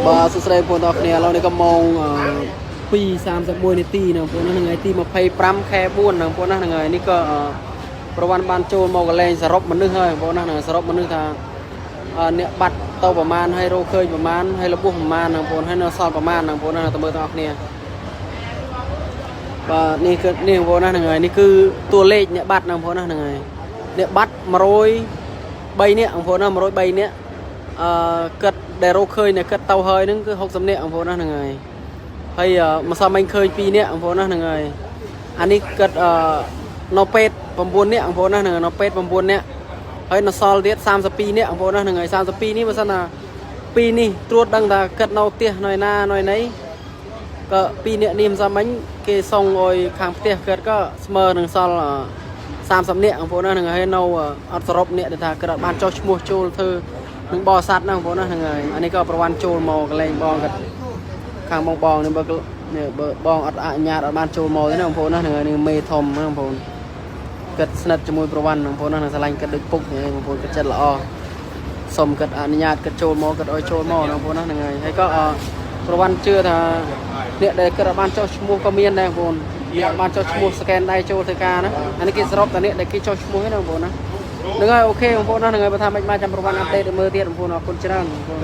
bà số sợi phun tóc này là này có mong pi 31 នាទីណាបងណាថ្ងៃទី25ខែ4ណាបងណាថ្ងៃនេះក៏ប្រវត្តិបានចូលមកកន្លែងសរុបមនុស្សហើយបងណាសរុបមនុស្សថាអ្នកបាត់ទៅប្រមាណហើយរកឃើញប្រមាណហើយលបុះប្រមាណណាបងហើយនៅសល់ប្រមាណណាបងណាទៅមើលទាំងអស់គ្នាបាទនេះគឺនេះបងណាថ្ងៃនេះគឺតួលេខអ្នកបាត់ណាបងណាថ្ងៃអ្នកបាត់103នាក់បងណា103នាក់គិតដែលរកឃើញអ្នកគិតទៅហើយហ្នឹងគឺ60នាក់បងណាថ្ងៃហើយមកសមមិញឃើញ2នាក់បងប្អូនណាហ្នឹងហើយអានេះគិតនៅពេទ្យ9នាក់បងប្អូនណាហ្នឹងនៅពេទ្យ9នាក់ហើយនៅសល់ទៀត32នាក់បងប្អូនណាហ្នឹងហើយ32នេះបើសិនថា2នេះត្រួតដឹងថាគិតនៅផ្ទះនៅណានៅណីក៏2នាក់នេះមិនសមមិញគេសុងឲ្យខាងផ្ទះគិតក៏ស្មើនឹងសល់30នាក់បងប្អូនណាហ្នឹងហើយនៅអត់សរុបអ្នកដែលថាគិតអត់បានចុះឈ្មោះចូលធ្វើនឹងបរិស័ទណាបងប្អូនណាហ្នឹងហើយអានេះក៏ប្រវត្តិចូលមកកន្លែងបងគិតខាងបងនេះបើបងអត់អនុញ្ញាតអត់បានចូលមកទេណាបងប្អូនណានឹងមេធំណាបងប្អូនគិតស្និទ្ធជាមួយប្រវត្តិបងប្អូនណានឹងឆ្លាញ់គិតដូចពុកហ្នឹងបងប្អូនគិតចិត្តល្អសុំគិតអនុញ្ញាតគិតចូលមកគិតឲ្យចូលមកបងប្អូនណាហ្នឹងហើយក៏ប្រវត្តិជឿថាអ្នកដែលគិតអត់បានចុះឈ្មោះក៏មានដែរបងប្អូនអ្នកអត់បានចុះឈ្មោះស្កេនដៃចូលធ្វើការណាអានេះគេសរុបតែអ្នកដែលគេចុះឈ្មោះហ្នឹងបងប្អូនណាហ្នឹងហើយអូខេបងប្អូនណាហ្នឹងហើយបើថាមិនបានចាំប្រវត្តិអាប់ដេតមើលទៀតបងប្អូនអរគុណច្រើនបងប្អូន